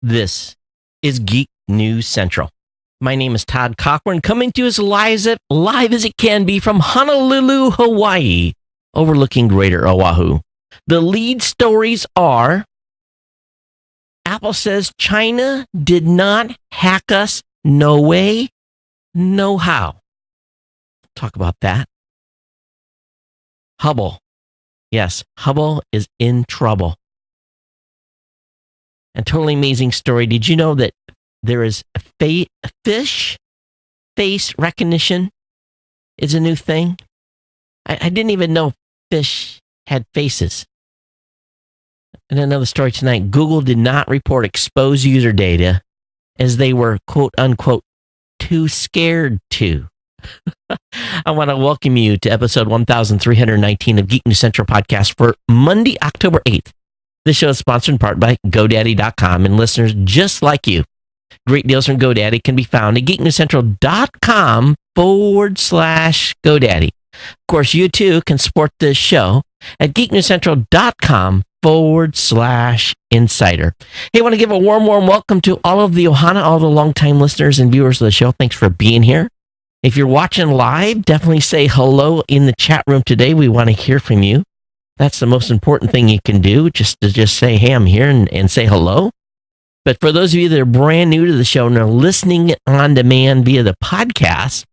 This is Geek News Central. My name is Todd Cochran, coming to you as live as it can be from Honolulu, Hawaii, overlooking Greater Oahu. The lead stories are: Apple says China did not hack us. No way, no how. Talk about that. Hubble. Yes, Hubble is in trouble. A totally amazing story. Did you know that there is fish face recognition is a new thing? I didn't even know fish had faces. And another story tonight. Google did not report exposed user data as they were, quote unquote, too scared to. I want to welcome you to episode 1319 of Geek News Central podcast for Monday, October 8th. This show is sponsored in part by GoDaddy.com and listeners just like you. Great deals from GoDaddy can be found at geeknewscentral.com/GoDaddy. Of course, you too can support this show at geeknewscentral.com/insider. Hey, I want to give a warm welcome to all of the Ohana, all the longtime listeners and viewers of the show. Thanks for being here. If you're watching live, definitely say hello in the chat room today. We want to hear from you. That's the most important thing you can do, just say, hey, I'm here and say hello. But for those of you that are brand new to the show and are listening on demand via the podcast,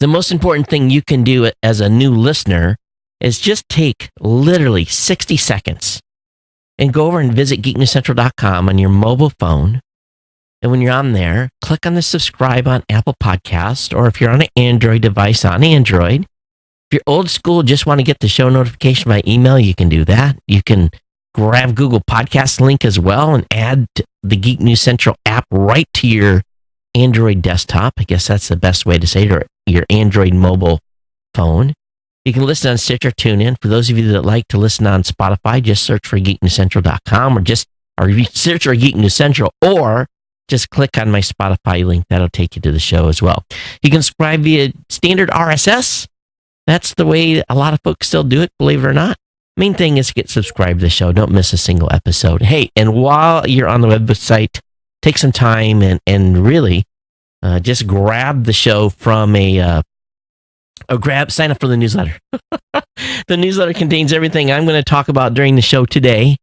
the most important thing you can do as a new listener is just take literally 60 seconds and go over and visit geeknewscentral.com on your mobile phone. And when you're on there, click on the subscribe on Apple Podcast, or if you're on an Android device, on Android. If you're old school, just want to get the show notification by email, you can do that. You can grab Google Podcast link as well and add the Geek News Central app right to your Android desktop. I guess that's the best way to say it, or your Android mobile phone. You can listen on Stitcher, TuneIn. For those of you that like to listen on Spotify, just search for geeknewscentral.com or search for Geek News Central, or just click on my Spotify link. That'll take you to the show as well. You can subscribe via standard RSS. That's the way a lot of folks still do it, believe it or not. Main thing is to get subscribed to the show. Don't miss a single episode. Hey, and while you're on the website, take some time and really just grab the show from sign up for the newsletter. The newsletter contains everything I'm going to talk about during the show today.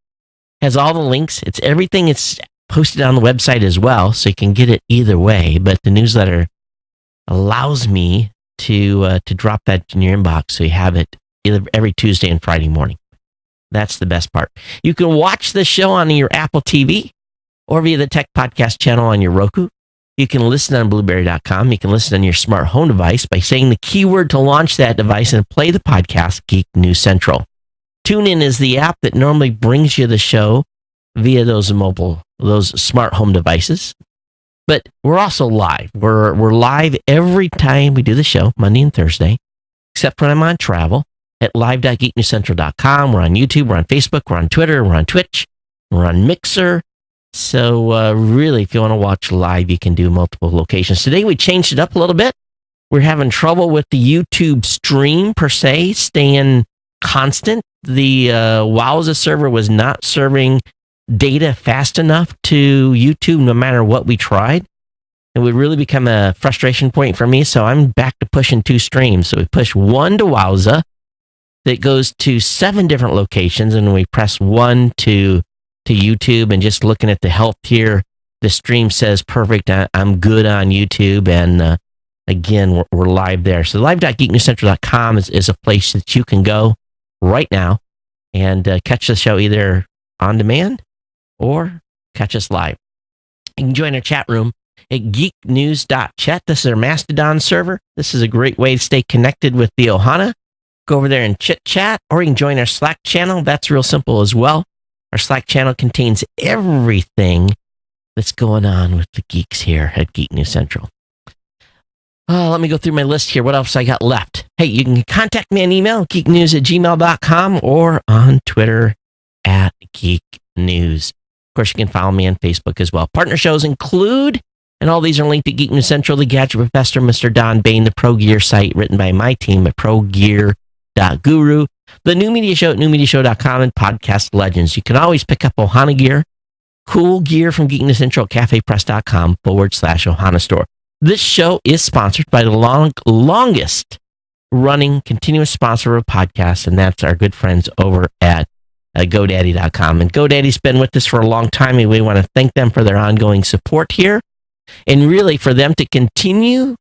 Has all the links. It's everything. It's posted on the website as well, so you can get it either way. But the newsletter allows me to drop that in your inbox, so you have it either every Tuesday and Friday morning. That's the best part. You can watch the show on your Apple TV or via the Tech Podcast channel on your Roku. You can listen on Blueberry.com. You can listen on your smart home device by saying the keyword to launch that device and play the podcast, Geek News Central. TuneIn is the app that normally brings you the show via those smart home devices. But we're also live. We're live every time we do the show, Monday and Thursday, except when I'm on travel, at live.geeknewscentral.com. We're on YouTube, we're on Facebook, we're on Twitter, we're on Twitch, we're on Mixer. So really, if you want to watch live, you can do multiple locations. Today, we changed it up a little bit. We're having trouble with the YouTube stream, per se, staying constant. The Wowza server was not serving data fast enough to YouTube, no matter what we tried. It would really become a frustration point for me, so I'm back to pushing 2 streams. So we push one to Wowza that goes to 7 different locations, and we press 1 to YouTube, and just looking at the health here, the stream says perfect. I'm good on YouTube, and again, we're live there. So live.geeknewscentral.com is a place that you can go right now and catch the show either on demand or catch us live. You can join our chat room at geeknews.chat. This is our Mastodon server. This is a great way to stay connected with the Ohana. Go over there and chit-chat, or you can join our Slack channel. That's real simple as well. Our Slack channel contains everything that's going on with the geeks here at Geek News Central. Let me go through my list here. What else I got left? Hey, you can contact me on email, geeknews@gmail.com, or on Twitter @geeknews. Of course, you can follow me on Facebook as well. Partner shows include, and all these are linked to Geek News Central, the Gadget Professor, Mr. Don Bain, the Pro Gear site written by my team at ProGear.guru, the New Media Show at newmediashow.com, and Podcast Legends. You can always pick up Ohana gear cool gear from Geek Essential at cafepress.com/Ohana store. This show is sponsored by the longest running continuous sponsor of podcasts, and that's our good friends over at GoDaddy.com. And GoDaddy's been with us for a long time, and we want to thank them for their ongoing support here, and really for them to continue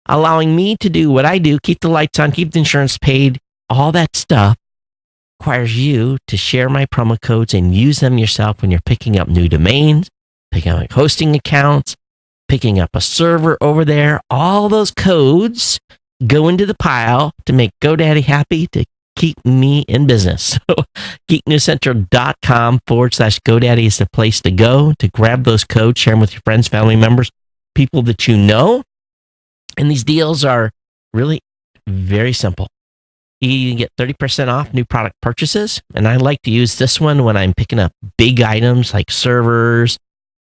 allowing me to do what I do, keep the lights on, keep the insurance paid, all that stuff requires you to share my promo codes and use them yourself when you're picking up new domains, picking up hosting accounts, picking up a server over there. All those codes go into the pile to make GoDaddy happy, to keep me in business. So geeknewscentral.com/GoDaddy is the place to go to grab those codes, share them with your friends, family members, people that you know. And these deals are really very simple. You can get 30% off new product purchases. And I like to use this one when I'm picking up big items like servers,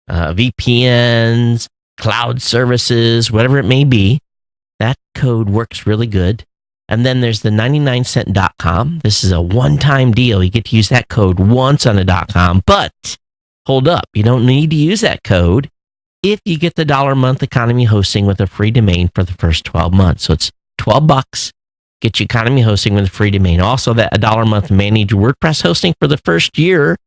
VPNs, cloud services, whatever it may be. That code works really good. And then there's the 99cent.com. This is a one-time deal. You get to use that code once on a .com. But hold up, you don't need to use that code if you get the $1 a month economy hosting with a free domain for the first 12 months. So it's $12. Get you economy hosting with a free domain. Also, that $1 a month managed WordPress hosting for the first year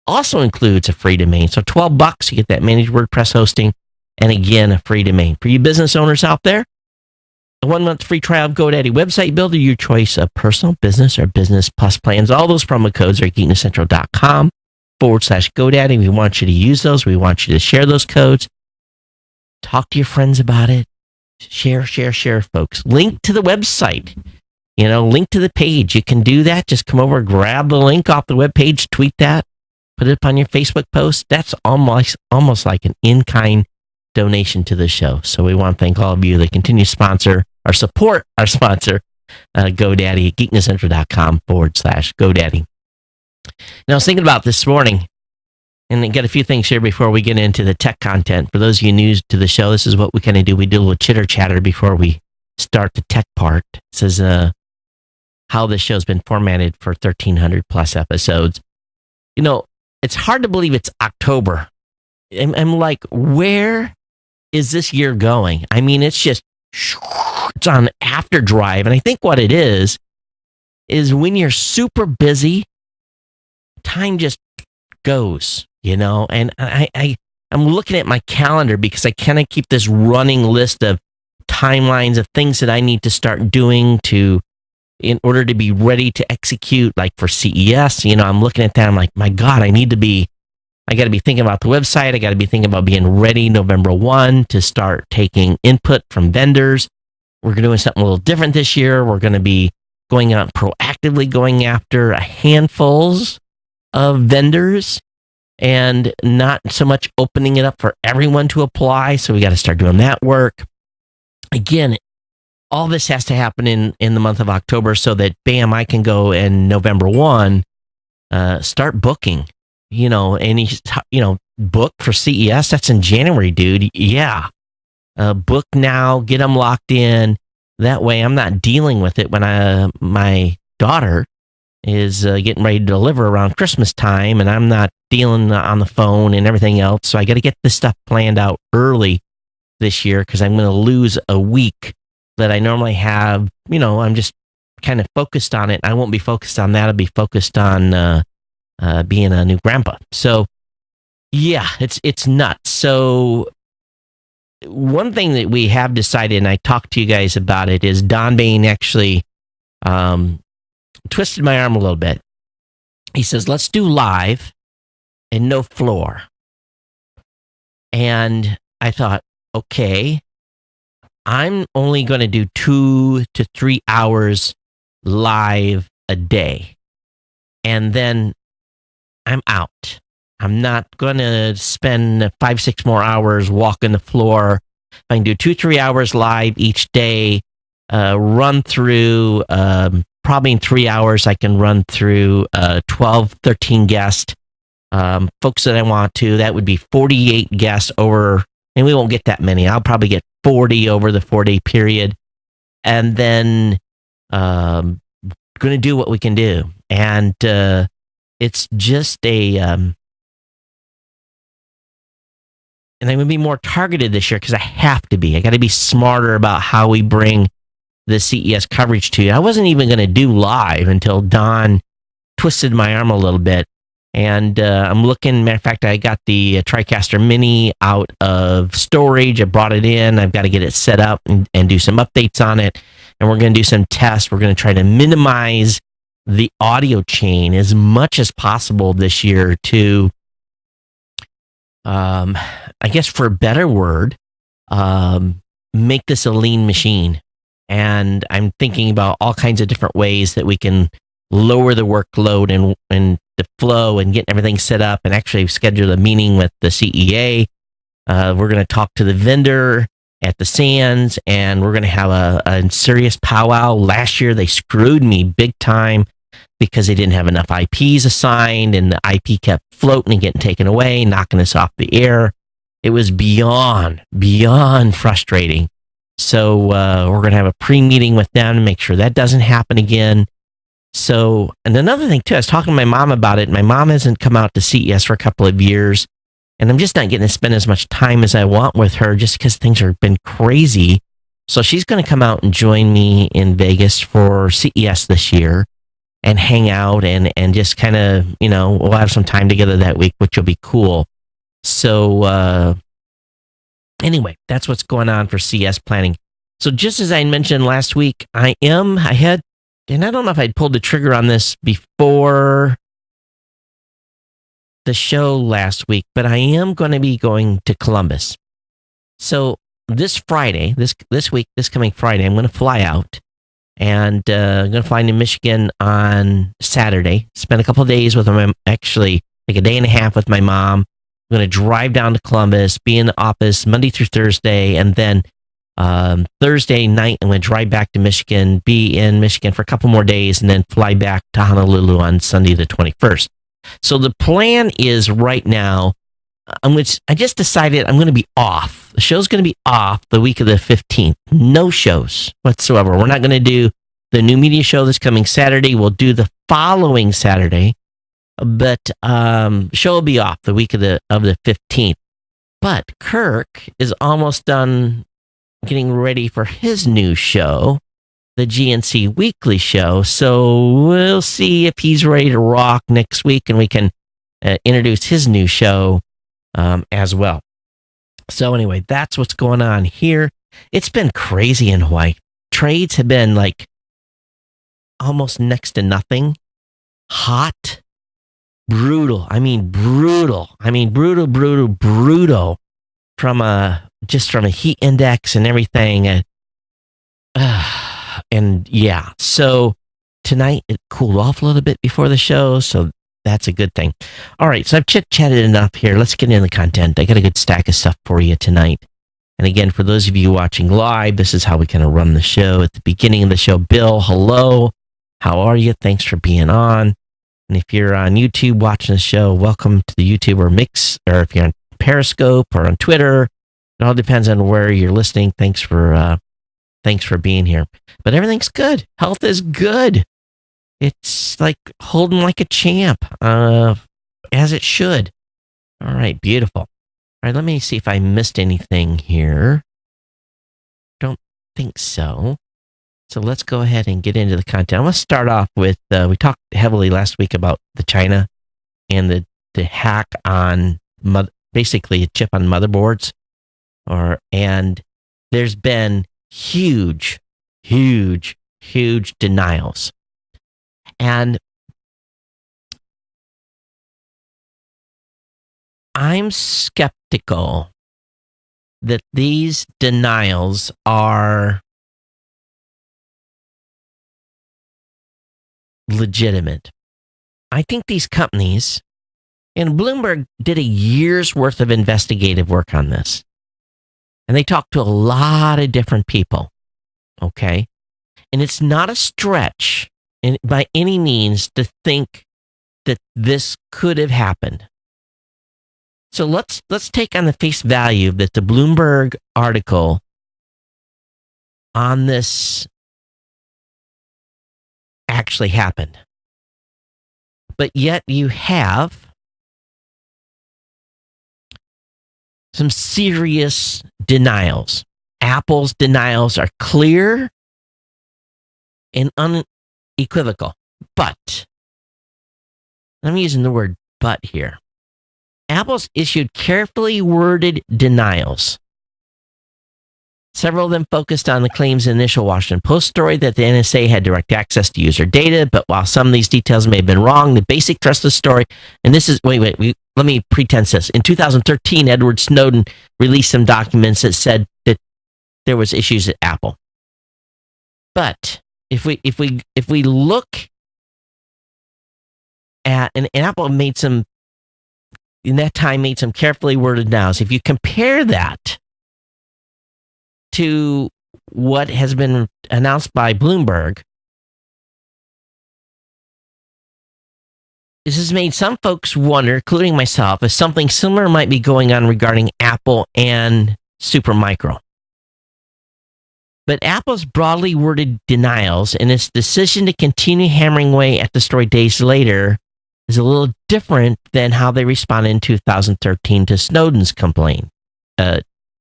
also includes a free domain. So $12, you get that managed WordPress hosting, and again, a free domain. For you business owners out there, a 1-month free trial of GoDaddy Website Builder, your choice of personal, business, or business plus plans. All those promo codes are at geeknesscentral.com/GoDaddy. We want you to use those. We want you to share those codes. Talk to your friends about it. Share, folks. Link to the website. Link to the page. You can do that. Just come over, grab the link off the webpage, tweet that, put it up on your Facebook post. That's almost like an in-kind donation to the show. So we want to thank all of you that continue to support our sponsor, GoDaddy, geeknesscentral.com/GoDaddy. Now, I was thinking about this morning, and I got a few things here before we get into the tech content. For those of you new to the show, this is what we kind of do. We do a little chitter chatter before we start the tech part. This is how this show's been formatted for 1,300 plus episodes. It's hard to believe it's October. I'm like, where is this year going? I mean, it's on after drive. And I think what it is when you're super busy, time just goes, and I'm looking at my calendar because I kind of keep this running list of timelines of things that I need to start doing in order to be ready to execute, like for CES. I'm looking at that. I'm like, my God, I got to be thinking about the website. I got to be thinking about being ready November 1 to start taking input from vendors. We're doing something a little different this year. We're going to be going out proactively going after handfuls of vendors and not so much opening it up for everyone to apply. So we got to start doing that work. Again, all this has to happen in the month of October so that, bam, I can go in November 1, start booking, book for CES. That's in January, dude. Yeah. Book now, get them locked in. That way I'm not dealing with it when my daughter is getting ready to deliver around Christmas time, and I'm not dealing on the phone and everything else. So I got to get this stuff planned out early this year because I'm going to lose a week that I normally have. I'm just kind of focused on it. I won't be focused on that. I'll be focused on being a new grandpa. So yeah, it's nuts. So one thing that we have decided, and I talked to you guys about it, is Don Bain actually twisted my arm a little bit. He says, let's do live and no floor. And I thought, okay, I'm only going to do 2 to 3 hours live a day. And then I'm out. I'm not going to spend 5-6 more hours walking the floor. I can do 2-3 hours live each day, run through, probably in 3 hours, I can run through 12-13 guests, folks that I want to. That would be 48 guests over, and we won't get that many. I'll probably get 40 over the 4-day period. And then going to do what we can do. And it's just and I'm going to be more targeted this year because I have to be. I got to be smarter about how we bring the CES coverage to you. I wasn't even going to do live until Don twisted my arm a little bit. And I'm looking, matter of fact, I got the TriCaster Mini out of storage. I brought it in. I've got to get it set up and do some updates on it. And we're going to do some tests. We're going to try to minimize the audio chain as much as possible this year to, I guess for a better word, make this a lean machine. And I'm thinking about all kinds of different ways that we can lower the workload and the flow and get everything set up, and actually schedule a meeting with the CEA. We're going to talk to the vendor at the Sands, and we're going to have a serious powwow. Last year, they screwed me big time because they didn't have enough IPs assigned, and the IP kept floating and getting taken away, knocking us off the air. It was beyond frustrating. So we're going to have a pre-meeting with them to make sure that doesn't happen again. So, and another thing too, I was talking to my mom about it. My mom hasn't come out to CES for a couple of years, and I'm just not getting to spend as much time as I want with her just because things have been crazy. So she's going to come out and join me in Vegas for CES this year and hang out and just kind of, we'll have some time together that week, which will be cool. So, anyway, that's what's going on for CES planning. So just as I mentioned last week, and I don't know if I'd pulled the trigger on this before the show last week, but I am going to be going to Columbus. So this Friday, this coming Friday, I'm going to fly out, and I'm going to fly into Michigan on Saturday, spend a couple of days with them, actually like a day and a half with my mom. I'm going to drive down to Columbus, be in the office Monday through Thursday, and then Thursday night, I'm going to drive back to Michigan, be in Michigan for a couple more days, and then fly back to Honolulu on Sunday the 21st. So the plan is right now, I just decided I'm going to be off. The show's going to be off the week of the 15th. No shows whatsoever. We're not going to do the new media show this coming Saturday. We'll do the following Saturday, but show will be off the week of the 15th. But Kirk is almost done getting ready for his new show, the GNC Weekly Show. So we'll see if he's ready to rock next week, and we can introduce his new show as well. So anyway, that's what's going on here. It's been crazy in Hawaii. Trades have been like almost next to nothing. Hot, brutal. I mean, brutal. From a heat index and everything. And yeah, so tonight it cooled off a little bit before the show, so that's a good thing. All right, so I've chit-chatted enough here. Let's get into the content. I got a good stack of stuff for you tonight. And again, for those of you watching live, this is how we kind of run the show. At the beginning of the show, Bill, hello. How are you? Thanks for being on. And if you're on YouTube watching the show, welcome to the YouTube or Mix, or if you're on Periscope or on Twitter, it all depends on where you're listening. Thanks for being here. But everything's good. Health is good. It's like holding like a champ, as it should. All right, beautiful. All right, let me see if I missed anything here. Don't think so. So let's go ahead and get into the content. I want to start off with, we talked heavily last week about the China and the hack on basically a chip on motherboards. And there's been huge denials. And I'm skeptical that these denials are legitimate. I think these companies, and Bloomberg did a year's worth of investigative work on this. And they talked to a lot of different people, okay? And it's not a stretch by any means to think that this could have happened. So let's take on the face value that the Bloomberg article on this actually happened. But yet you have some serious denials. Apple's denials are clear and unequivocal. But, I'm using the word but here. Apple's issued carefully worded denials. Several of them focused on the claims in the initial Washington Post story that the NSA had direct access to user data, but while some of these details may have been wrong, the basic thrust of the story, and this is, let me pretense this. In 2013, Edward Snowden released some documents that said that there was issues at Apple. But if we look at, and Apple made some, in that time, made some carefully worded denials. If you compare that to what has been announced by Bloomberg, this has made some folks wonder, including myself, if something similar might be going on regarding Apple and Supermicro. But Apple's broadly worded denials and its decision to continue hammering away at the story days later is a little different than how they responded in 2013 to Snowden's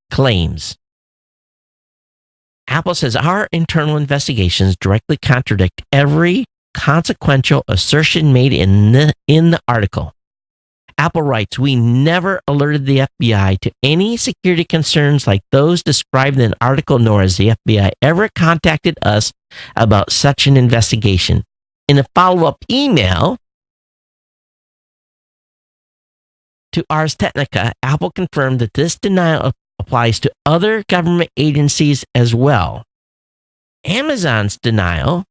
claims. Apple says our internal investigations directly contradict every consequential assertion made in the article. Apple writes, we never alerted the FBI to any security concerns like those described in the article, nor has the FBI ever contacted us about such an investigation. In a follow-up email to Ars Technica, Apple confirmed that this denial applies to other government agencies as well. Amazon's denial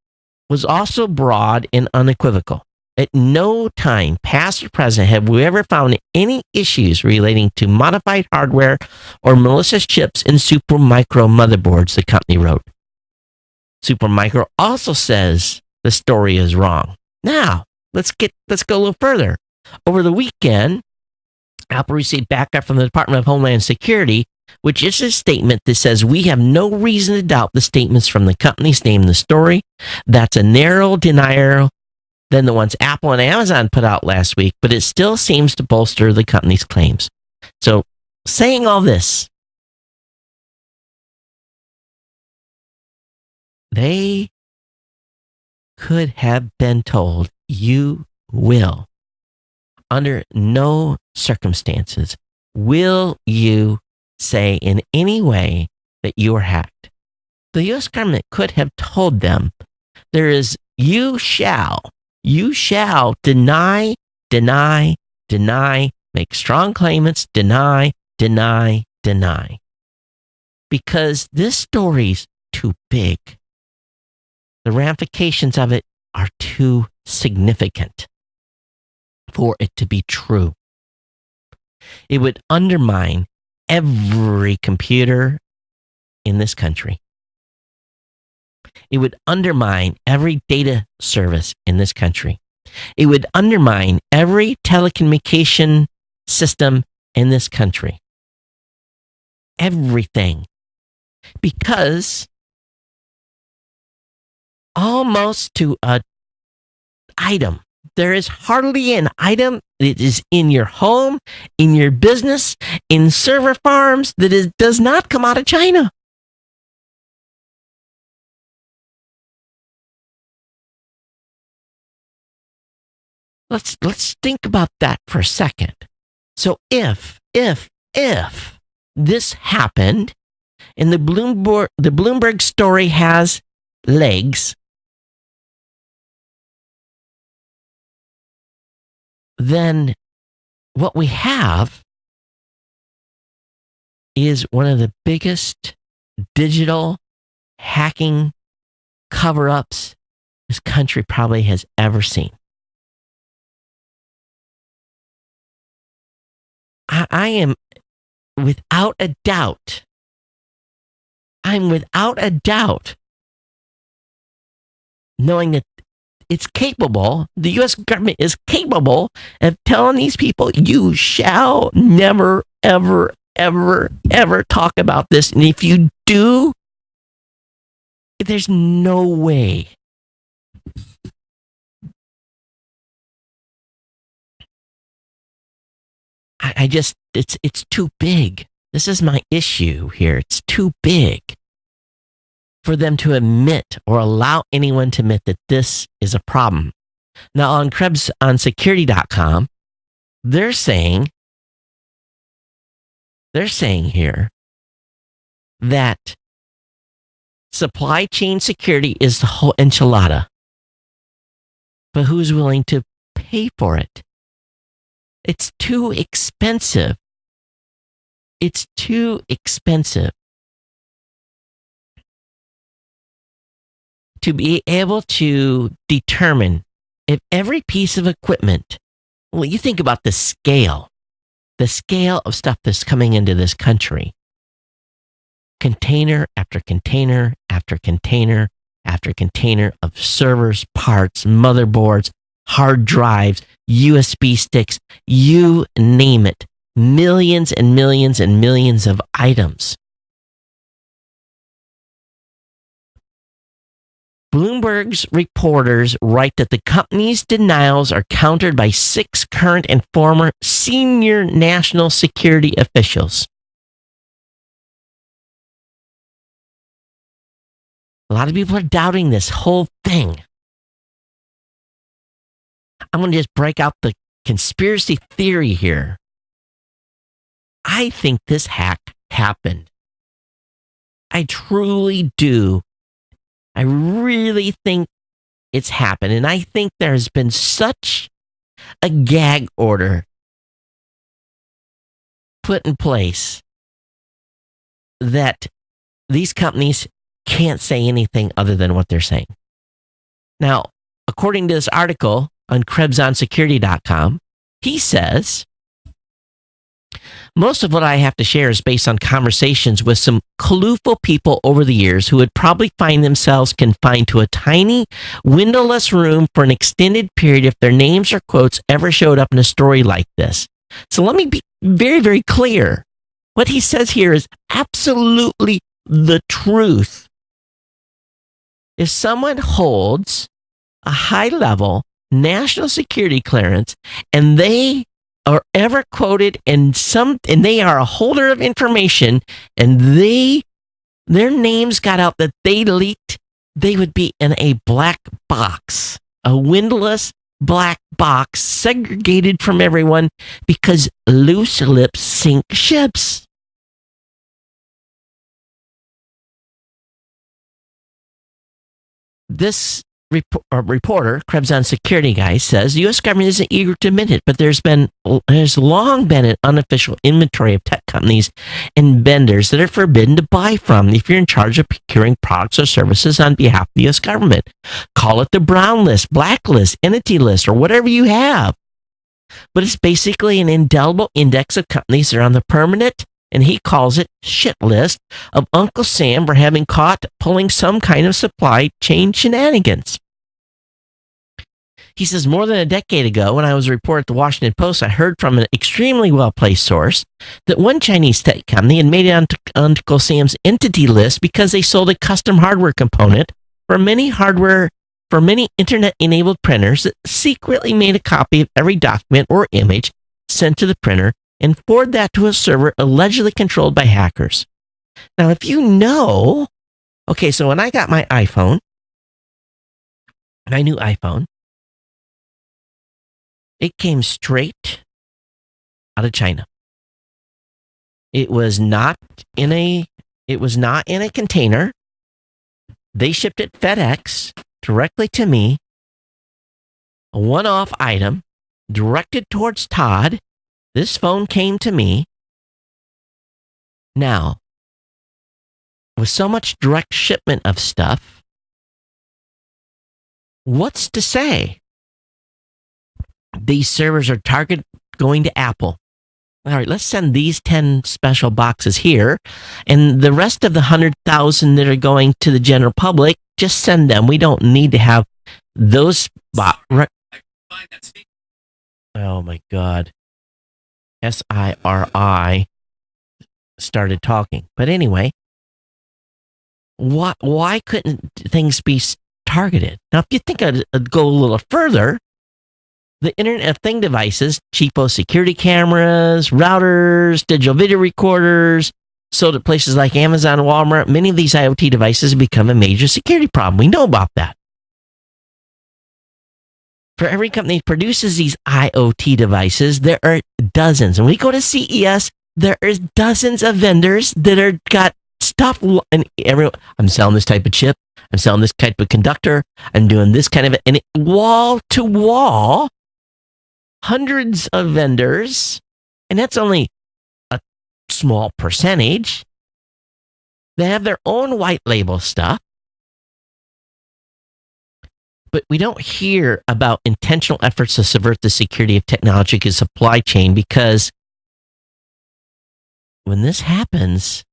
was also broad and unequivocal. At no time, past or present, have we ever found any issues relating to modified hardware or malicious chips in Supermicro motherboards, the company wrote. Supermicro also says the story is wrong. Now, let's go a little further. Over the weekend, Apple received backup from the Department of Homeland Security, which is a statement that says we have no reason to doubt the statements from the companies named in the story. That's a narrower denial than the ones Apple and Amazon put out last week, but it still seems to bolster the company's claims. So, saying all this, they could have been told, you will, under no circumstances, will you say in any way that you were hacked. The U.S. government could have told them, there is, you shall deny, make strong claimants, deny. Because this story's too big. The ramifications of it are too significant for it to be true. It would undermine every computer in this country. It would undermine every data service in this country. It would undermine every telecommunication system in this country. Everything. Because almost to an item, there is hardly an item that is in your home, in your business, in server farms that does not come out of China. Let's think about that for a second. So if this happened and the Bloomberg story has legs, then what we have is one of the biggest digital hacking cover-ups this country probably has ever seen. I am without a doubt, knowing that it's capable, the U.S. government is capable of telling these people, you shall never, ever, ever, ever talk about this. And if you do, there's no way. It's too big. This is my issue here. It's too big for them to admit or allow anyone to admit that this is a problem. Now, on Krebs on security.com, they're saying here that supply chain security is the whole enchilada. But who's willing to pay for it? It's too expensive. It's too expensive to be able to determine if every piece of equipment, well, you think about the scale of stuff that's coming into this country. Container after container after container after container of servers, parts, motherboards, hard drives, USB sticks, you name it. Millions and millions and millions of items. Bloomberg's reporters write that the company's denials are countered by 6 current and former senior national security officials. A lot of people are doubting this whole thing. I'm going to just break out the conspiracy theory here. I think this hack happened. I truly do. I really think it's happened. And I think there's been such a gag order put in place that these companies can't say anything other than what they're saying. Now, according to this article on KrebsOnSecurity.com, he says, most of what I have to share is based on conversations with some colorful people over the years who would probably find themselves confined to a tiny, windowless room for an extended period if their names or quotes ever showed up in a story like this. So let me be very, very clear. What he says here is absolutely the truth. If someone holds a high-level national security clearance and they are ever quoted and they are a holder of information and their names got out that they leaked, they would be in a black box, a windowless black box segregated from everyone because loose lips sink ships. This reporter, Krebs on Security guy, says the U.S. government isn't eager to admit it, but there's long been an unofficial inventory of tech companies and vendors that are forbidden to buy from if you're in charge of procuring products or services on behalf of the U.S. government. Call it the brown list, black list, entity list, or whatever you have. But it's basically an indelible index of companies that are on the permanent, and he calls it shit list of Uncle Sam for having caught pulling some kind of supply chain shenanigans. He says, more than a decade ago, when I was a reporter at the Washington Post, I heard from an extremely well-placed source that one Chinese tech company had made it on Uncle Sam's entity list because they sold a custom hardware component for many internet-enabled printers that secretly made a copy of every document or image sent to the printer and forward that to a server allegedly controlled by hackers. Now, if you know, okay, so when I got my iPhone, my new iPhone, it came straight out of China. It was not in a container. They shipped it FedEx directly to me, a one-off item directed towards Todd. This phone came to me. Now, with so much direct shipment of stuff, what's to say these servers are going to Apple? All right, let's send these 10 special boxes here, and the rest of the 100,000 that are going to the general public, just send them. We don't need to have those. Oh my God. SIRI started talking. But anyway, why couldn't things be targeted? Now, if you think I'd go a little further, The Internet of Thing devices, cheapo security cameras, routers, digital video recorders, sold at places like Amazon and Walmart, many of these IoT devices have become a major security problem. We know about that. For every company that produces these IoT devices, there are dozens. When we go to CES, there are dozens of vendors that are got stuff. And I'm selling this type of chip. I'm selling this type of conductor. I'm doing this kind of, and wall to wall, hundreds of vendors, and that's only a small percentage. They have their own white label stuff. But we don't hear about intentional efforts to subvert the security of technology and supply chain, because when this happens,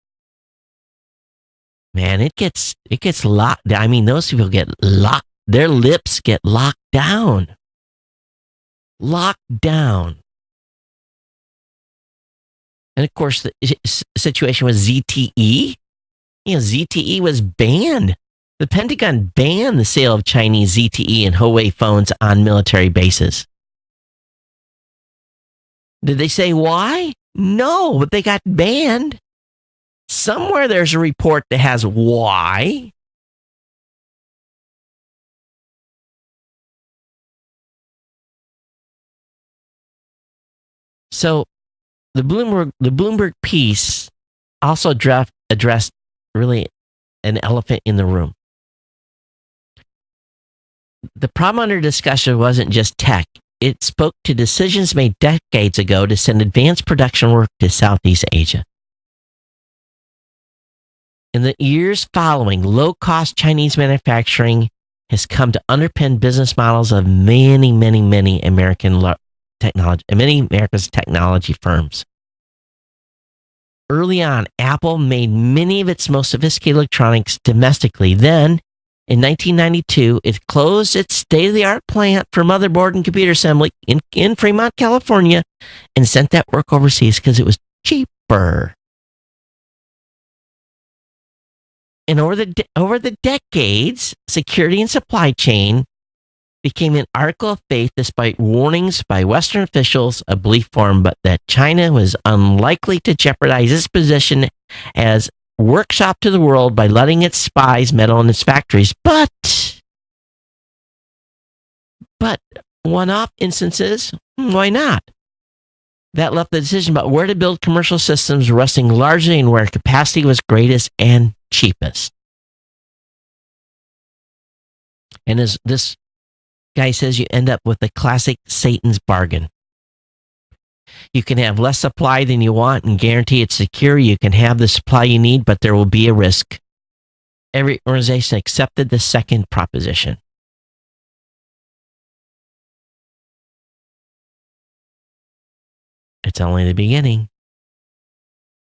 man, it gets locked. I mean, those people get locked. Their lips get locked down. Locked down. And of course, the situation with ZTE, ZTE was banned. The Pentagon banned the sale of Chinese ZTE and Huawei phones on military bases. Did they say why? No, but they got banned. Somewhere there's a report that has why. So the Bloomberg piece also addressed really an elephant in the room. The problem under discussion wasn't just tech. It spoke to decisions made decades ago to send advanced production work to Southeast Asia. In the years following, low-cost Chinese manufacturing has come to underpin business models of many America's technology firms. Early on, Apple made many of its most sophisticated electronics domestically. Then, in 1992, it closed its state-of-the-art plant for motherboard and computer assembly in Fremont, California, and sent that work overseas because it was cheaper. And over the decades, security and supply chain became an article of faith despite warnings by Western officials, a belief formed that China was unlikely to jeopardize its position as workshop to the world by letting its spies meddle in its factories. But one-off instances, why not? That left the decision about where to build commercial systems resting largely in where capacity was greatest and cheapest. And as this guy says, you end up with the classic Satan's bargain. You can have less supply than you want and guarantee it's secure. You can have the supply you need, but there will be a risk. Every organization accepted the second proposition. It's only the beginning.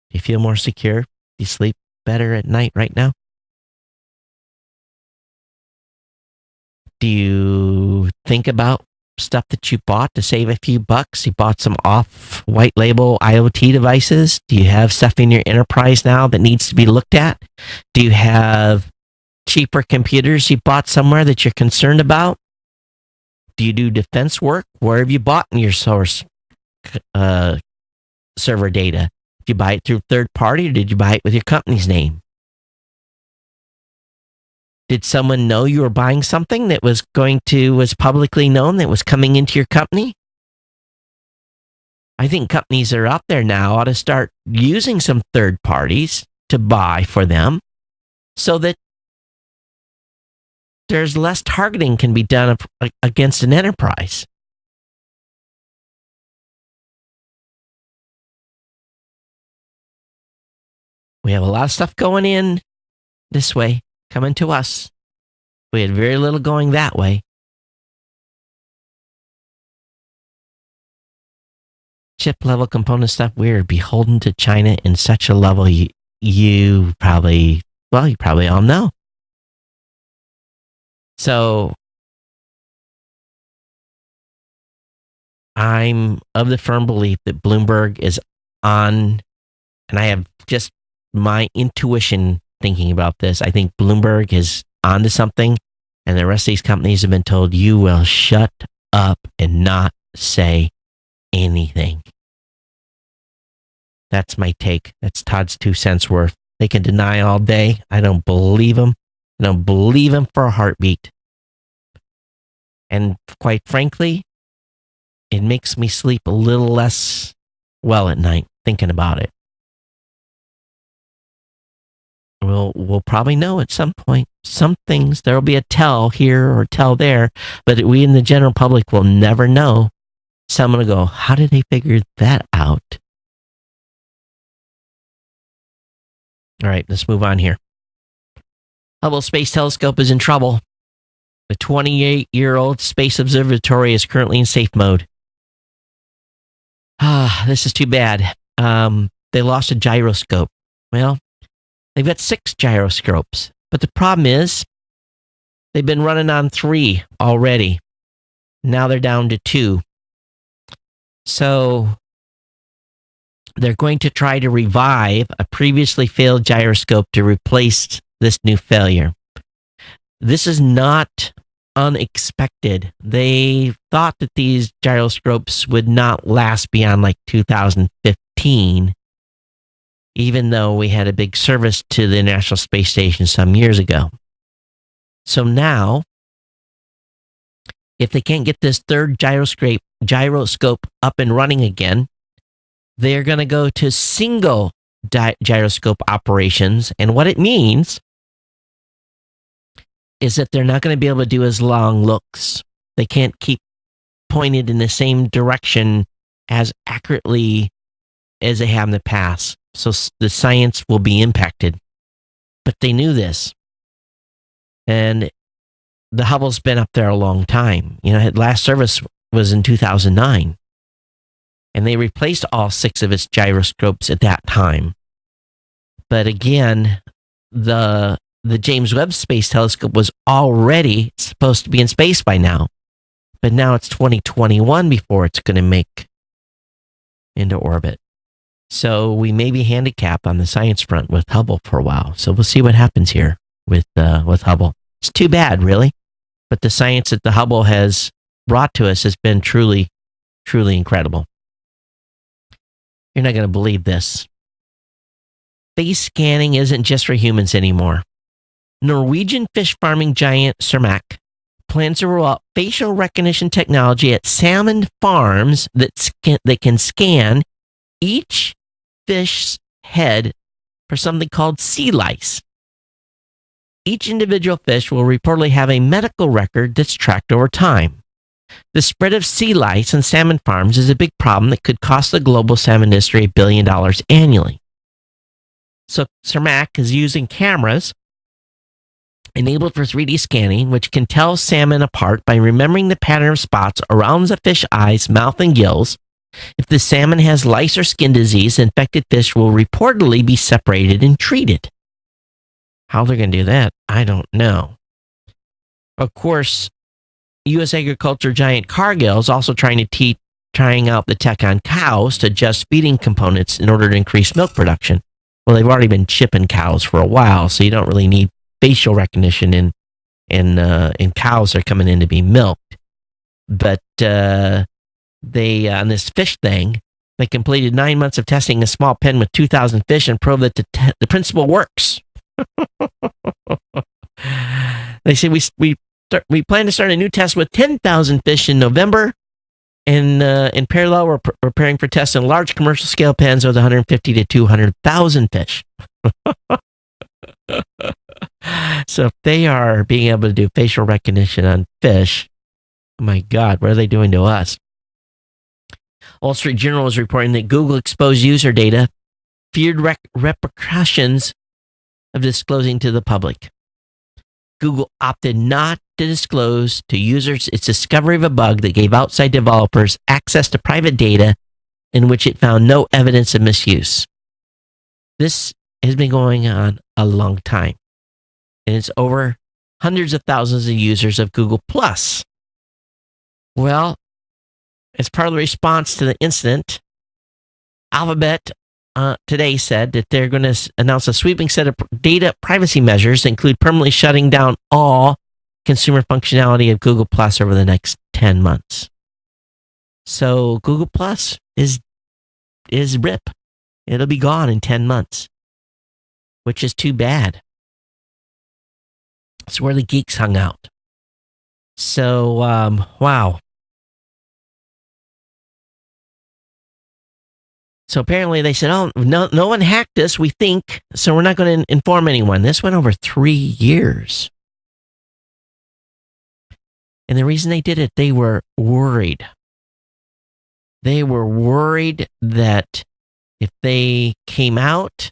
Do you feel more secure? Do you sleep better at night right now? Do you think about stuff that you bought to save a few bucks? You bought some off white label IoT devices? Do you have stuff in your enterprise now that needs to be looked at? Do you have cheaper computers you bought somewhere that you're concerned about? Do you do defense work? Where have you bought your source server data? Did you buy it through third party, or did you buy it with your company's name? Did someone know you were buying something that was publicly known that was coming into your company? I think companies that are out there now ought to start using some third parties to buy for them so that there's less targeting can be done against an enterprise. We have a lot of stuff going in this way, coming to us. We had very little going that way. Chip level component stuff, we're beholden to China in such a level you probably all know. So I'm of the firm belief that Bloomberg is on, and I have just my intuition thinking about this. I think Bloomberg is onto something, and the rest of these companies have been told, you will shut up and not say anything. That's my take. That's Todd's 2 cents worth. They can deny all day. I don't believe them. I don't believe them for a heartbeat. And quite frankly, it makes me sleep a little less well at night thinking about it. We'll probably know at some point. Some things, there will be a tell here or tell there, but we in the general public will never know. Someone will go, how did they figure that out? All right, let's move on here. Hubble Space Telescope is in trouble. The 28-year-old Space Observatory is currently in safe mode. This is too bad. They lost a gyroscope. Well, they've got 6 gyroscopes, but the problem is they've been running on 3 already. Now they're down to 2. So they're going to try to revive a previously failed gyroscope to replace this new failure. This is not unexpected. They thought that these gyroscopes would not last beyond like 2015, even though we had a big service to the International Space Station some years ago. So now, if they can't get this third gyroscope up and running again, they're going to go to single gyroscope operations. And what it means is that they're not going to be able to do as long looks. They can't keep pointed in the same direction as accurately as they have in the past. So the science will be impacted. But they knew this. And the Hubble's been up there a long time. You know, last service was in 2009. And they replaced all 6 of its gyroscopes at that time. But again, the James Webb Space Telescope was already supposed to be in space by now. But now it's 2021 before it's going to make into orbit. So we may be handicapped on the science front with Hubble for a while. So we'll see what happens here with Hubble. It's too bad, really. But the science that the Hubble has brought to us has been truly, truly incredible. You're not going to believe this. Face scanning isn't just for humans anymore. Norwegian fish farming giant Cermaq plans to roll out facial recognition technology at salmon farms that can scan each fish's head for something called sea lice. Each individual fish will reportedly have a medical record that's tracked over time. The spread of sea lice on salmon farms is a big problem that could cost the global salmon industry $1 billion annually. So Cermaq is using cameras enabled for 3D scanning, which can tell salmon apart by remembering the pattern of spots around the fish eyes, mouth, and gills. If the salmon has lice or skin disease, infected fish will reportedly be separated and treated. How they're going to do that, I don't know. Of course, U.S. agriculture giant Cargill is also trying out the tech on cows to adjust feeding components in order to increase milk production. Well, they've already been chipping cows for a while, so you don't really need facial recognition in cows that are coming in to be milked. But they on this fish thing, they completed 9 months of testing a small pen with 2,000 fish and proved that the principle works. They say we plan to start a new test with 10,000 fish in November, and in parallel, we're preparing for tests in large commercial scale pens with 150 to 200,000 fish. So if they are being able to do facial recognition on fish, oh my God, what are they doing to us? Wall Street Journal is reporting that Google exposed user data, feared repercussions of disclosing to the public. Google opted not to disclose to users its discovery of a bug that gave outside developers access to private data in which it found no evidence of misuse. This has been going on a long time, and it's over hundreds of thousands of users of Google+. Well, as part of the response to the incident, Alphabet today said that they're going to announce a sweeping set of data privacy measures that include permanently shutting down all consumer functionality of Google Plus over the next 10 months. So Google Plus is rip. It'll be gone in 10 months, which is too bad. It's where the geeks hung out. So, wow. So apparently they said, oh, no one hacked us, we think, so we're not going to inform anyone. This went over 3 years. And the reason they did it, they were worried. They were worried that if they came out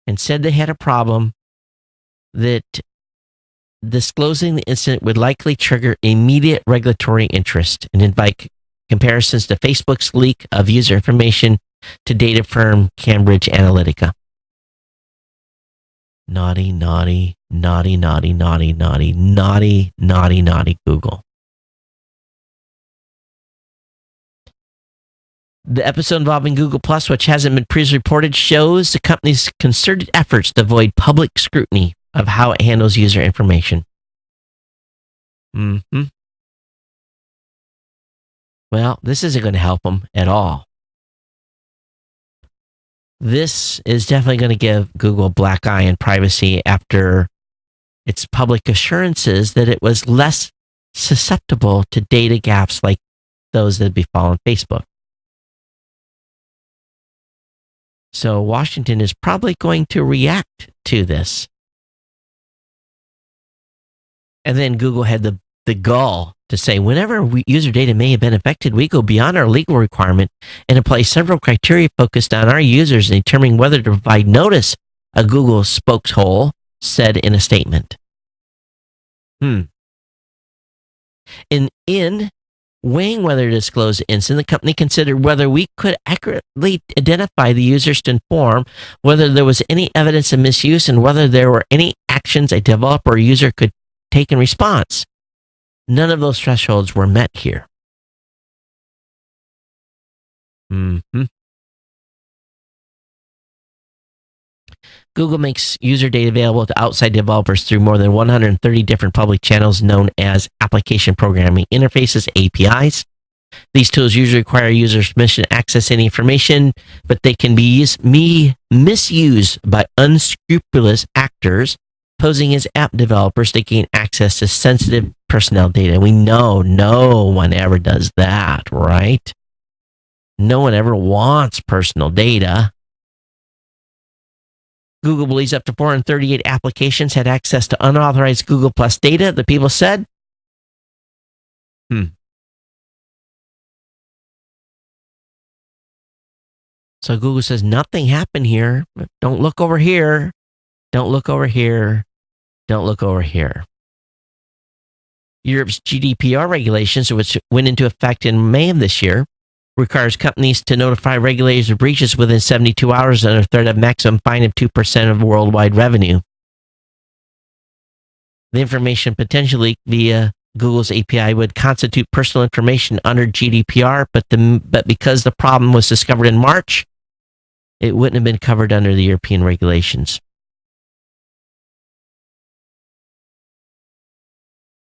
and said they had a problem, that disclosing the incident would likely trigger immediate regulatory interest and invite comparisons to Facebook's leak of user information to data firm Cambridge Analytica. Naughty, naughty, naughty, naughty, naughty, naughty, naughty, naughty, naughty Google. The episode involving Google Plus, which hasn't been previously reported, shows the company's concerted efforts to avoid public scrutiny of how it handles user information. Well, this isn't going to help them at all. This is definitely going to give Google a black eye in privacy after its public assurances that it was less susceptible to data gaps like those that befallen Facebook. So Washington is probably going to react to this. And then Google had the gall to say, whenever user data may have been affected, we go beyond our legal requirement and apply several criteria focused on our users in determining whether to provide notice, a Google spokesman said in a statement. In weighing whether to disclose the incident, the company considered whether we could accurately identify the users to inform whether there was any evidence of misuse and whether there were any actions a developer or user could take in response. None of those thresholds were met here. Google makes user data available to outside developers through more than 130 different public channels known as application programming interfaces, APIs. These tools usually require users' permission to access any information, but they can be misused by unscrupulous actors posing as app developers to gain access to sensitive personnel data. We know no one ever does that, right? No one ever wants personal data. Google believes up to 438 applications had access to unauthorized Google Plus data, the people said. So Google says nothing happened here. Don't look over here. Don't look over here. Don't look over here. Europe's GDPR regulations, which went into effect in May of this year, requires companies to notify regulators of breaches within 72 hours under threat of maximum fine of 2% of worldwide revenue. The information potentially leaked via Google's API would constitute personal information under GDPR, but because the problem was discovered in March, it wouldn't have been covered under the European regulations.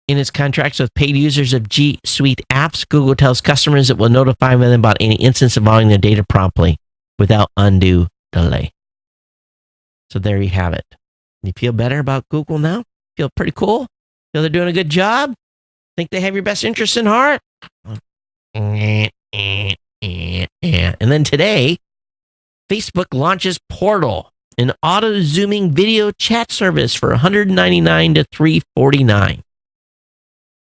In its contracts with paid users of G Suite apps, Google tells customers it will notify them about any instance involving their data promptly without undue delay. So there you have it. You feel better about Google now? Feel pretty cool? Feel they're doing a good job? Think they have your best interests in heart? And then today, Facebook launches Portal, an auto-zooming video chat service for $199 to $349.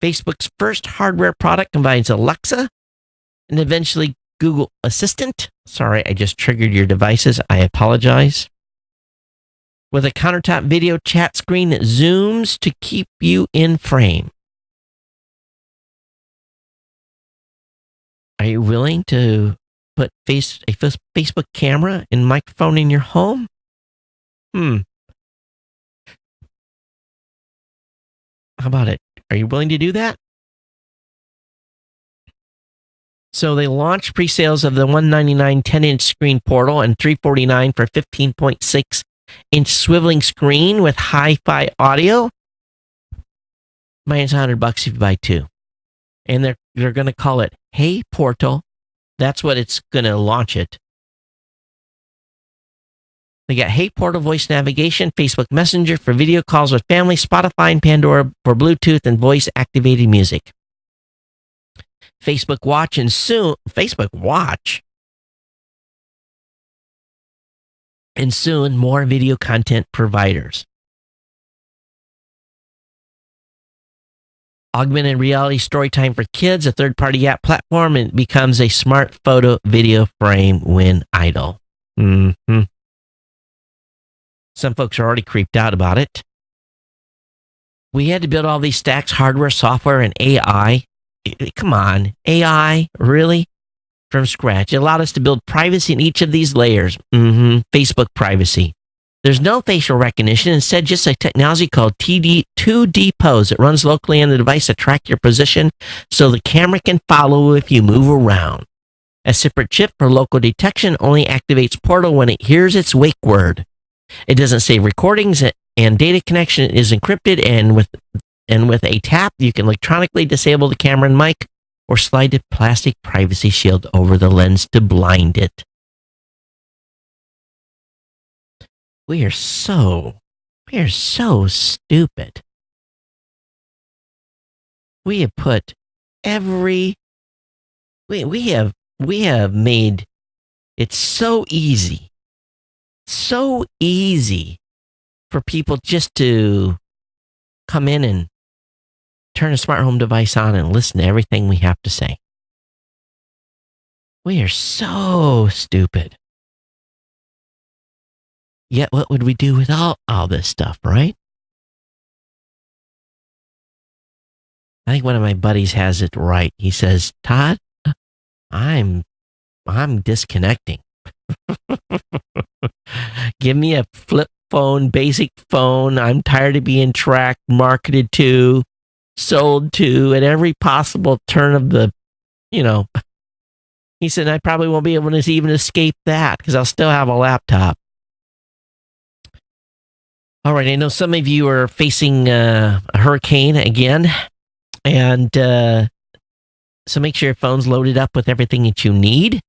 Facebook's first hardware product combines Alexa and eventually Google Assistant. Sorry, I just triggered your devices. I apologize. With a countertop video chat screen that zooms to keep you in frame. Are you willing to put a Facebook camera and microphone in your home? How about it? Are you willing to do that? So they launched pre-sales of the $199 10-inch screen Portal and $349 for 15.6-inch swiveling screen with hi-fi audio. Minus $100 if you buy two. And they're They're going to call it Hey Portal. That's what it's going to launch it. They got Hey Portal voice navigation, Facebook Messenger for video calls with family, Spotify and Pandora for Bluetooth and voice activated music. Facebook Watch and soon more video content providers. Augmented reality story time for kids, a third-party app platform, and it becomes a smart photo video frame when idle. Mm-hmm. Some folks are already creeped out about it. We had to build all these stacks, hardware, software, and AI. Come on, AI, really? From scratch. It allowed us to build privacy in each of these layers. Facebook privacy. There's no facial recognition. Instead, just a technology called 2D pose. It runs locally on the device to track your position so the camera can follow if you move around. A separate chip for local detection only activates Portal when it hears its wake word. It doesn't save recordings, and data connection is encrypted, and with a tap, you can electronically disable the camera and mic or slide the plastic privacy shield over the lens to blind it. We are so stupid. We have put we have made it so easy for people just to come in and turn a smart home device on and listen to everything we have to say. We are so stupid. Yet what would we do without all this stuff, right? I think one of my buddies has it right. He says, Todd, I'm disconnecting. Give me a flip phone, basic phone. I'm tired of being tracked, marketed to, sold to at every possible turn of the, He said, I probably won't be able to even escape that because I'll still have a laptop. All right, I know some of you are facing a hurricane again, and so make sure your phone's loaded up with everything that you need.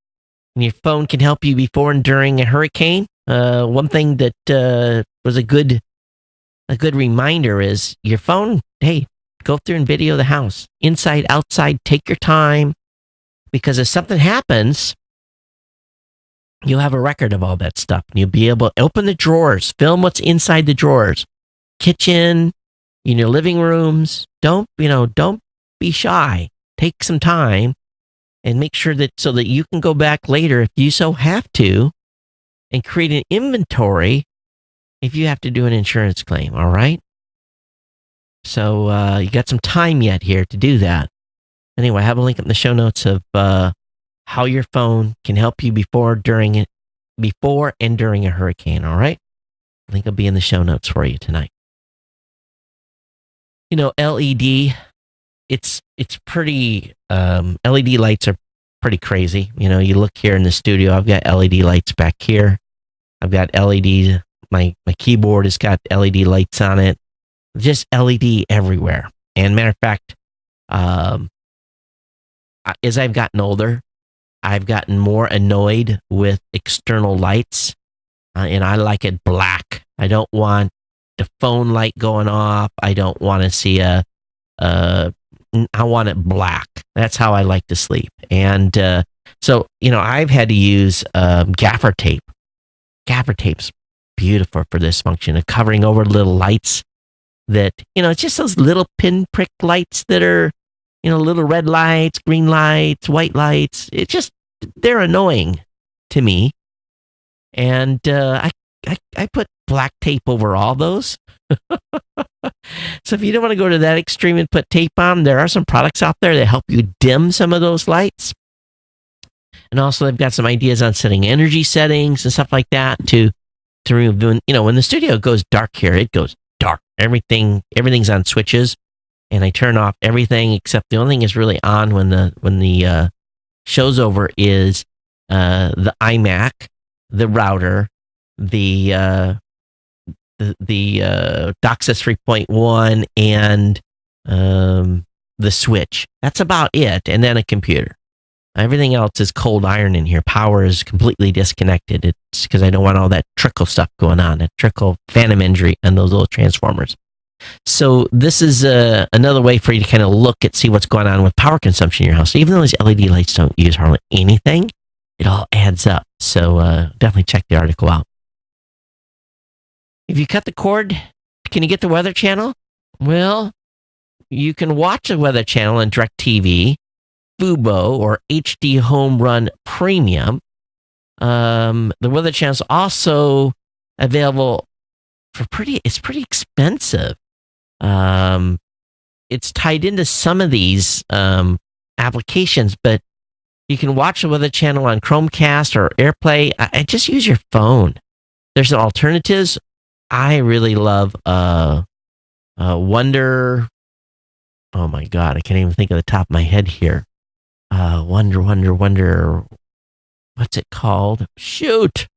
And your phone can help you before and during a hurricane. One thing that was a good reminder is your phone. Hey, go through and video the house, inside, outside. Take your time, because if something happens, you'll have a record of all that stuff. And you'll be able to open the drawers, film what's inside the drawers, kitchen, in your living rooms. Don't be shy. Take some time and make sure that so that you can go back later if you so have to and create an inventory if you have to do an insurance claim. All right. So you got some time yet here to do that. Anyway, I have a link in the show notes of how your phone can help you before and during a hurricane. All right. Link will be in the show notes for you tonight. LED, it's pretty, LED lights are pretty crazy. You look here in the studio, I've got LED lights back here. I've got LED, my keyboard has got LED lights on it. Just LED everywhere. And matter of fact, as I've gotten older, I've gotten more annoyed with external lights, and I like it black. I don't want the phone light going off. I don't want to see I want it black. That's how I like to sleep. And so, I've had to use gaffer tape. Gaffer tape's beautiful for this function of covering over little lights that, it's just those little pinprick lights that are, little red lights, green lights, white lights. They're annoying to me. And I put black tape over all those. So if you don't want to go to that extreme and put tape on, there are some products out there that help you dim some of those lights. And also they've got some ideas on setting energy settings and stuff like that to remove, when the studio goes dark here, it goes dark. Everything's on switches, and I turn off everything except the only thing is really on when the show's over is the iMac, the router, the DOCSIS 3.1, and the switch. That's about it. And then a computer. Everything else is cold iron in here. Power is completely disconnected. It's because I don't want all that trickle stuff going on, that trickle phantom injury and those little transformers. So this is another way for you to kind of look at, see what's going on with power consumption in your house. So even though these LED lights don't use hardly anything, it all adds up. So definitely check the article out. If you cut the cord, can you get the Weather Channel? Well, you can watch the Weather Channel on DirecTV, Fubo, or HD Home Run Premium. The Weather Channel is also available for it's pretty expensive. It's tied into some of these applications, but you can watch the Weather Channel on Chromecast or AirPlay. I just use your phone. There's some alternatives. I really love Wonder. Oh my God, I can't even think of the top of my head here. Wonder. What's it called? Shoot.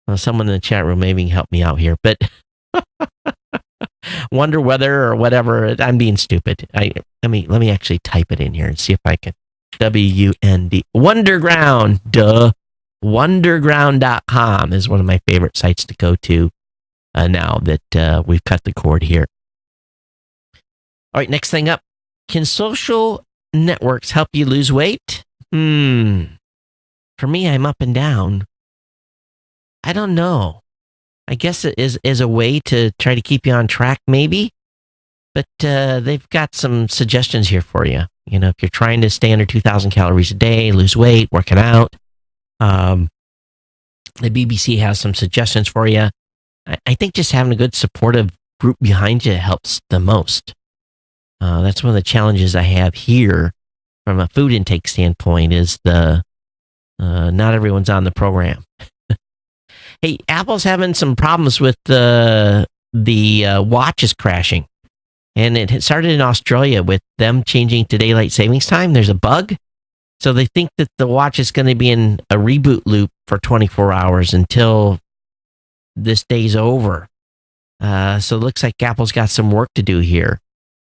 Well, someone in the chat room maybe can help me out here, but Wonder Weather or whatever. I'm being stupid. Let me actually type it in here and see if I can. WUND. Wonderground. Duh. Wonderground.com is one of my favorite sites to go to now that we've cut the cord here. All right, next thing up. Can social networks help you lose weight? For me, I'm up and down. I don't know. I guess it is a way to try to keep you on track, maybe. But they've got some suggestions here for you. You know, if you're trying to stay under 2,000 calories a day, lose weight, working out, the BBC has some suggestions for you. I think just having a good supportive group behind you helps the most. That's one of the challenges I have here from a food intake standpoint is not everyone's on the program. Hey, Apple's having some problems with the watch is crashing. And it started in Australia with them changing to daylight savings time. There's a bug. So they think that the watch is going to be in a reboot loop for 24 hours until this day's over. So it looks like Apple's got some work to do here.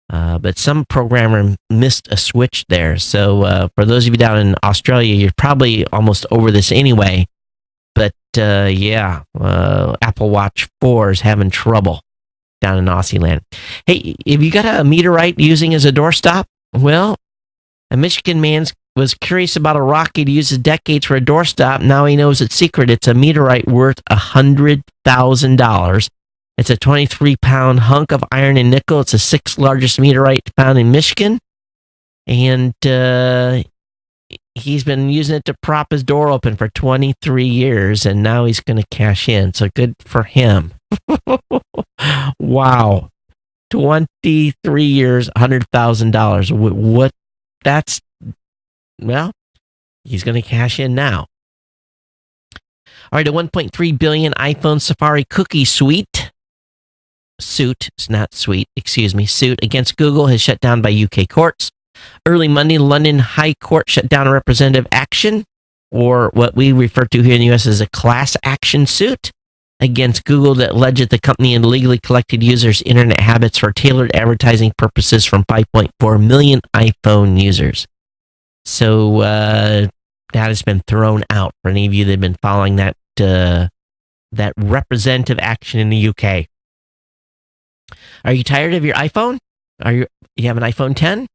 But some programmer missed a switch there. So for those of you down in Australia, you're probably almost over this anyway. But Apple Watch 4 is having trouble down in Aussie land. Hey, if you got a meteorite using as a doorstop, well, a Michigan man was curious about a rock he'd used decades for a doorstop. Now he knows its secret. It's a meteorite worth $100,000. It's a 23-pound hunk of iron and nickel. It's the sixth largest meteorite found in Michigan. And he's been using it to prop his door open for 23 years, and now he's going to cash in. So good for him. Wow. 23 years, $100,000. What? That's, well, he's going to cash in now. All right, a 1.3 billion iPhone Safari cookie suit against Google has shut down by UK courts. Early Monday, London High Court shut down a representative action, or what we refer to here in the U.S. as a class action suit, against Google that alleged the company illegally collected users' internet habits for tailored advertising purposes from 5.4 million iPhone users. So that has been thrown out for any of you that have been following that representative action in the UK. Are you tired of your iPhone? You have an iPhone 10?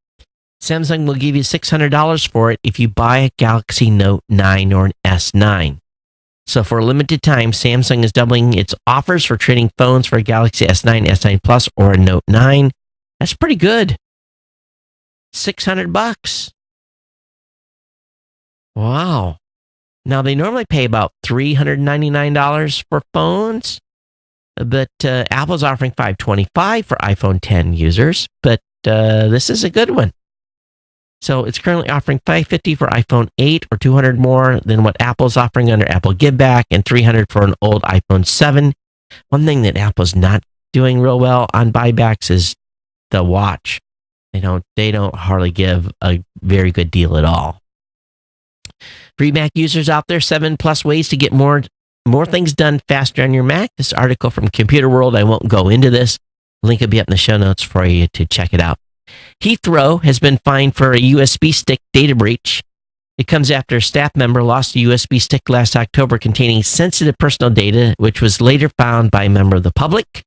Samsung will give you $600 for it if you buy a Galaxy Note 9 or an S9. So for a limited time, Samsung is doubling its offers for trading phones for a Galaxy S9, S9 Plus, or a Note 9. That's pretty good. $600. Wow. Now, they normally pay about $399 for phones, but Apple's offering $525 for iPhone 10 users, but this is a good one. So it's currently offering $550 for iPhone 8 or $200 more than what Apple's offering under Apple Give Back, and $300 for an old iPhone 7. One thing that Apple's not doing real well on buybacks is the watch. They don't hardly give a very good deal at all. For Mac users out there, 7+ ways to get more things done faster on your Mac. This article from Computer World, I won't go into this. Link will be up in the show notes for you to check it out. Heathrow has been fined for a USB stick data breach. It comes after a staff member lost a USB stick last October containing sensitive personal data, which was later found by a member of the public.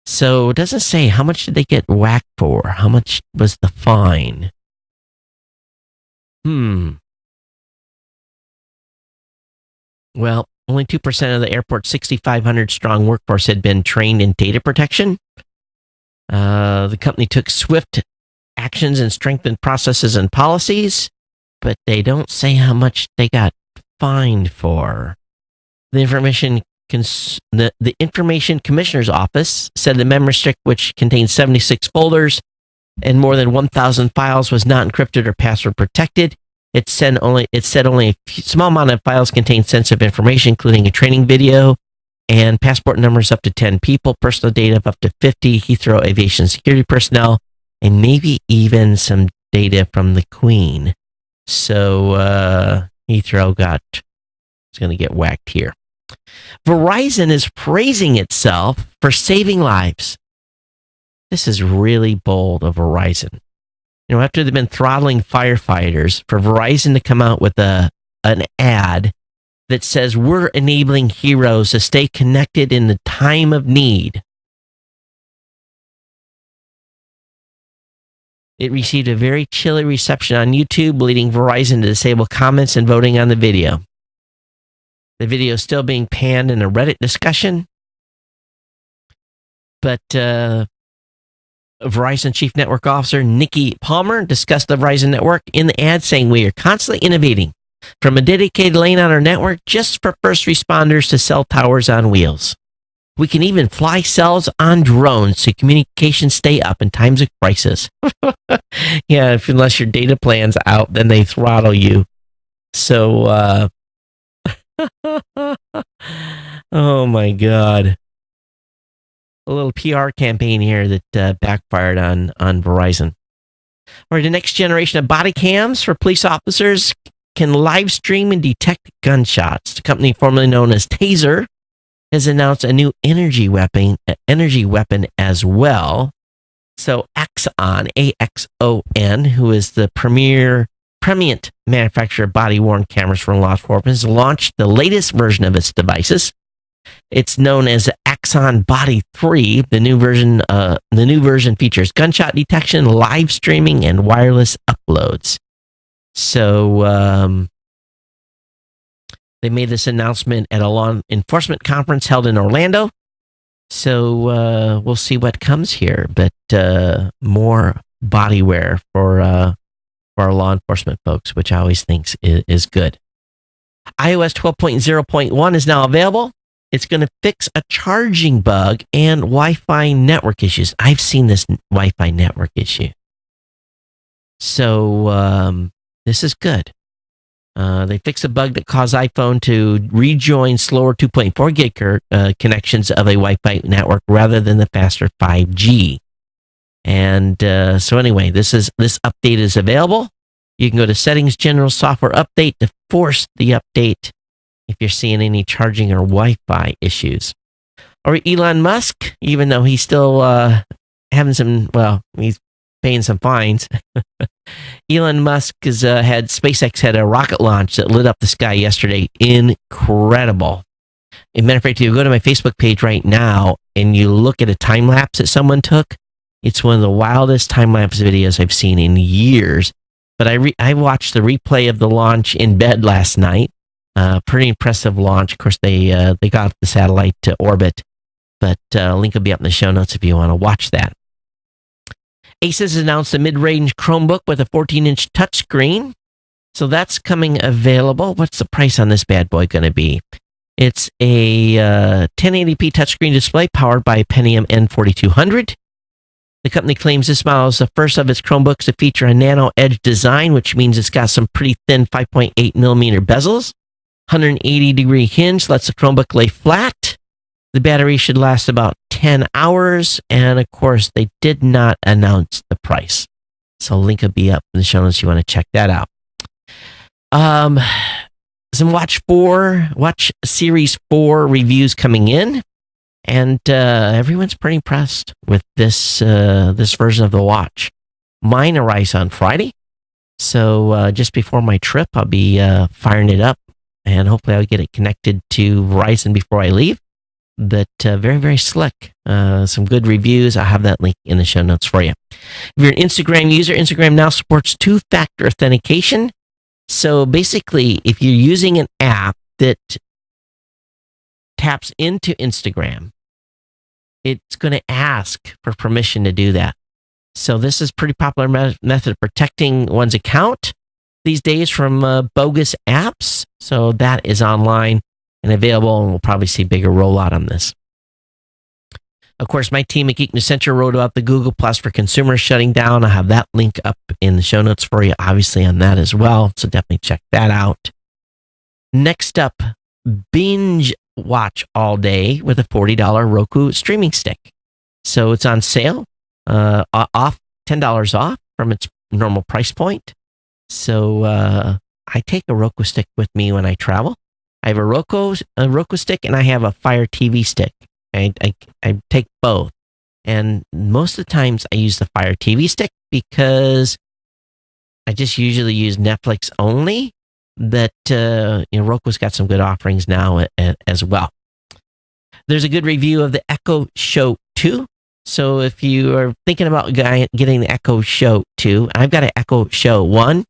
So it doesn't say how much did they get whacked for? How much was the fine? Well, only 2% of the airport's 6,500 strong workforce had been trained in data protection. The company took swift actions and strengthened processes and policies, but they don't say how much they got fined for. The Information Commissioner's Office said the memory stick, which contained 76 folders and more than 1,000 files, was not encrypted or password protected. It said only a small amount of files contained sensitive information, including a training video and passport numbers up to 10 people, personal data of up to 50 Heathrow aviation security personnel, and maybe even some data from the Queen. So Heathrow is going to get whacked here. Verizon is praising itself for saving lives. This is really bold of Verizon. You know, after they've been throttling firefighters, for Verizon to come out with an ad that says we're enabling heroes to stay connected in the time of need. It received a very chilly reception on YouTube, leading Verizon to disable comments and voting on the video. The video is still being panned in a Reddit discussion, but Verizon Chief Network Officer Nikki Palmer discussed the Verizon network in the ad, saying we are constantly innovating from a dedicated lane on our network just for first responders to cell towers on wheels. We can even fly cells on drones so communications stay up in times of crisis. Yeah, unless your data plan's out, then they throttle you. So, oh my God. A little PR campaign here that backfired on Verizon. All right, the next generation of body cams for police officers can live stream and detect gunshots. The company formerly known as Taser has announced a new energy weapon as well. So Axon, AXON, who is the premium manufacturer of body-worn cameras for law enforcement, has launched the latest version of its devices. It's known as Axon Body 3. The new version features gunshot detection, live streaming, and wireless uploads. So they made this announcement at a law enforcement conference held in Orlando. So we'll see what comes here. But more body wear for our law enforcement folks, which I always think is good. iOS 12.0.1 is now available. It's going to fix a charging bug and Wi-Fi network issues. I've seen this Wi-Fi network issue. So this is good. They fixed a bug that caused iPhone to rejoin slower 2.4 gig connections of a Wi-Fi network rather than the faster 5G. And so anyway, this update is available. You can go to Settings, General Software Update to force the update if you're seeing any charging or Wi-Fi issues. Or Elon Musk, even though he's still he's paying some fines. Elon Musk SpaceX had a rocket launch that lit up the sky yesterday. Incredible. As a matter of fact, if you go to my Facebook page right now and you look at a time lapse that someone took, it's one of the wildest time lapse videos I've seen in years. But I watched the replay of the launch in bed last night. Pretty impressive launch. Of course, they got the satellite to orbit, but link will be up in the show notes if you want to watch that. Asus announced a mid-range Chromebook with a 14-inch touchscreen. So that's coming available. What's the price on this bad boy going to be? It's a 1080p touchscreen display powered by a Pentium N4200. The company claims this model is the first of its Chromebooks to feature a nano edge design, which means it's got some pretty thin 5.8 millimeter bezels. 180-degree hinge lets the Chromebook lay flat. The battery should last about 10 hours. And of course, they did not announce the price. So link will be up in the show notes if you want to check that out. Some Watch Series 4 reviews coming in. And everyone's pretty impressed with this version of the watch. Mine arrives on Friday. So just before my trip, I'll be firing it up, and hopefully I'll get it connected to Verizon before I leave. But very, very slick. Some good reviews. I'll have that link in the show notes for you. If you're an Instagram user, Instagram now supports two-factor authentication. So basically, if you're using an app that taps into Instagram, it's going to ask for permission to do that. So this is a pretty popular method of protecting one's account these days from bogus apps. So that is online and available, and we'll probably see bigger rollout on this. Of course, my team at Geek News Central wrote about the Google Plus for consumers shutting down. I'll have that link up in the show notes for you, obviously, on that as well. So definitely check that out. Next up, binge watch all day with a $40 Roku streaming stick. So it's on sale. Off $10 off from its normal price point. So I take a Roku stick with me when I travel. I have a Roku stick, and I have a Fire TV stick. I take both, and most of the times I use the Fire TV stick because I just usually use Netflix only. But Roku's got some good offerings now as well. There's a good review of the Echo Show 2. So if you are thinking about getting the Echo Show 2, I've got an Echo Show 1.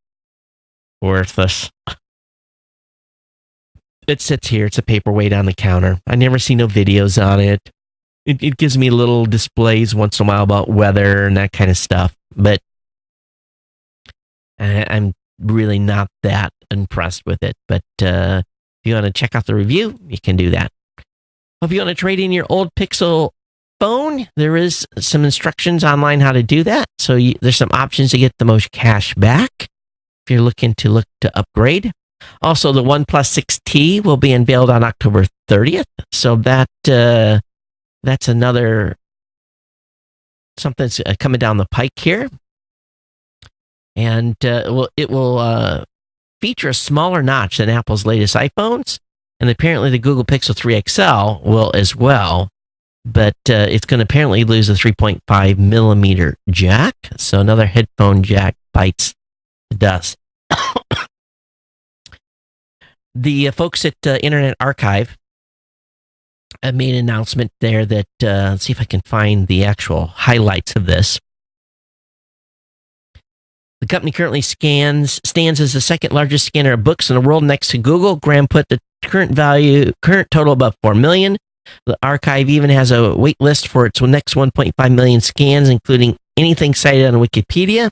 Worthless. It sits here. It's a paperweight on the counter. I never see no videos on it. It gives me little displays once in a while about weather and that kind of stuff. But I'm really not that impressed with it. But if you want to check out the review, you can do that. If you want to trade in your old Pixel phone, there is some instructions online how to do that. So there's some options to get the most cash back if you're looking to upgrade. Also, the OnePlus 6T will be unveiled on October 30th. So that's another something that's coming down the pike here. And it will feature a smaller notch than Apple's latest iPhones. And apparently the Google Pixel 3 XL will as well. But it's going to apparently lose a 3.5 millimeter jack. So another headphone jack bites the dust. The folks at Internet Archive made an announcement there that, let's see if I can find the actual highlights of this. The company currently stands as the second largest scanner of books in the world next to Google. Graham put the current total above 4 million. The archive even has a wait list for its next 1.5 million scans, including anything cited on Wikipedia.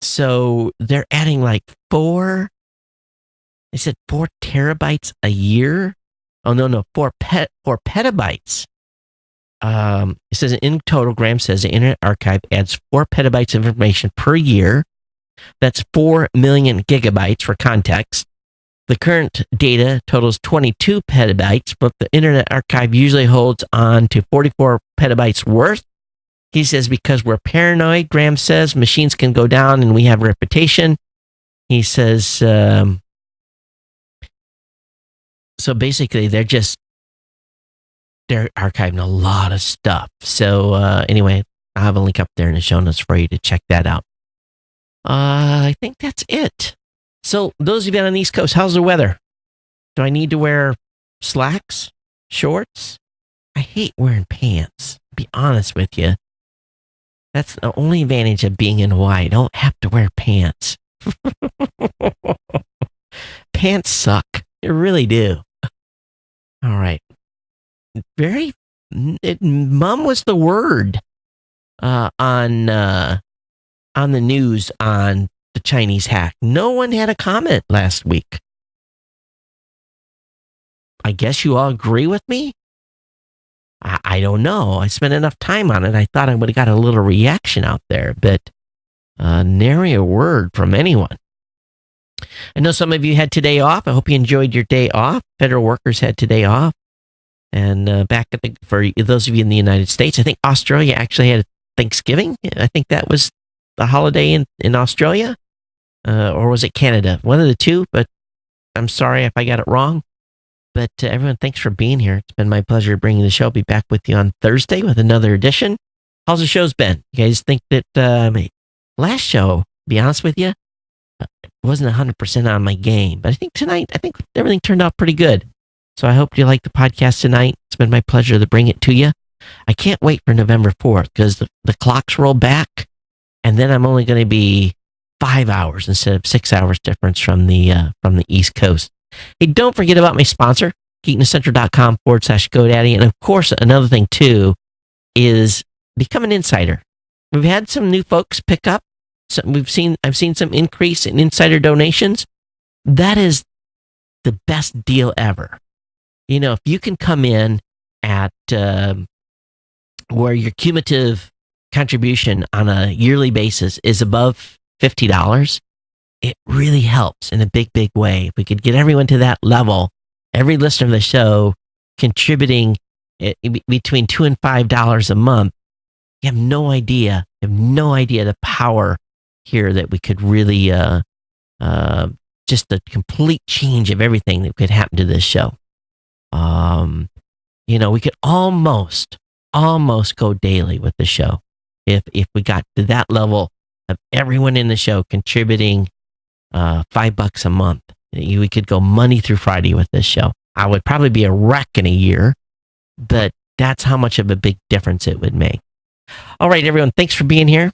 So they're adding like 4 terabytes a year. Oh, no, 4 petabytes. It says in total, Graham says the Internet Archive adds 4 petabytes of information per year. That's 4 million gigabytes for context. The current data totals 22 petabytes, but the Internet Archive usually holds on to 44 petabytes worth. He says, because we're paranoid, Graham says, machines can go down and we have a reputation. He says, so basically they're archiving a lot of stuff. So anyway, I'll have a link up there in the show notes for you to check that out. I think that's it. So those of you on the East Coast, how's the weather? Do I need to wear slacks, shorts? I hate wearing pants, to be honest with you. That's the only advantage of being in Hawaii. I don't have to wear pants. Pants suck. They really do. All right. Mum was the word on the news on the Chinese hack. No one had a comment last week. I guess you all agree with me? I don't know. I spent enough time on it. I thought I would have got a little reaction out there, but nary a word from anyone. I know some of you had today off. I hope you enjoyed your day off. Federal workers had today off. And for those of you in the United States, I think Australia actually had Thanksgiving. I think that was the holiday in Australia. Or was it Canada? One of the two, but I'm sorry if I got it wrong. But everyone, thanks for being here. It's been my pleasure bringing the show. I'll be back with you on Thursday with another edition. How's the show's been? You guys think that last show, to be honest with you, wasn't 100% on my game, but I think tonight, everything turned out pretty good. So I hope you like the podcast tonight. It's been my pleasure to bring it to you. I can't wait for November 4th because the clocks roll back, and then I'm only going to be 5 hours instead of 6 hours difference from the East Coast. Hey, don't forget about my sponsor, geeknesscentral.com/GoDaddy. And of course, another thing too is become an insider. We've had some new folks pick up. I've seen some increase in insider donations. That is the best deal ever. You know, if you can come in at where your cumulative contribution on a yearly basis is above $50, it really helps in a big, big way. If we could get everyone to that level, every listener of the show contributing between $2 and $5 a month, you have no idea the power here that we could really, just a complete change of everything that could happen to this show. You know, we could almost go daily with the show if we got to that level of everyone in the show contributing $5 a month. We could go Monday through Friday with this show. I would probably be a wreck in a year, but that's how much of a big difference it would make. All right, everyone, thanks for being here.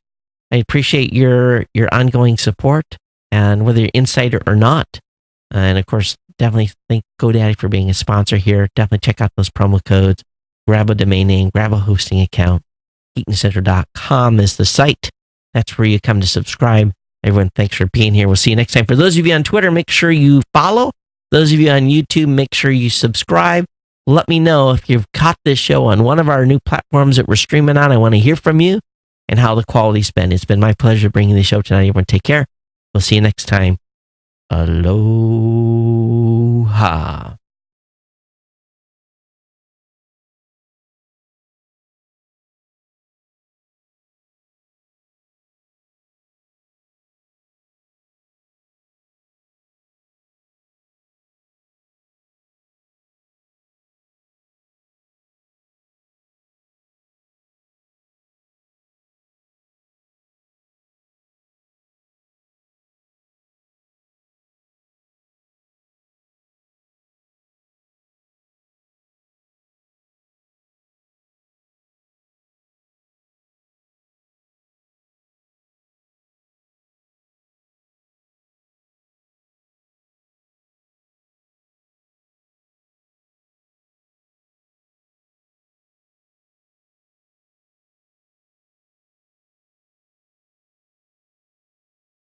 I appreciate your ongoing support, and whether you're insider or not. And of course, definitely thank GoDaddy for being a sponsor here. Definitely check out those promo codes. Grab a domain name, grab a hosting account. geeknesscentral.com is the site. That's where you come to subscribe. Everyone, thanks for being here. We'll see you next time. For those of you on Twitter, make sure you follow. Those of you on YouTube, make sure you subscribe. Let me know if you've caught this show on one of our new platforms that we're streaming on. I want to hear from you and how the quality's been. It's been my pleasure bringing the show tonight. Everyone, take care. We'll see you next time. Aloha.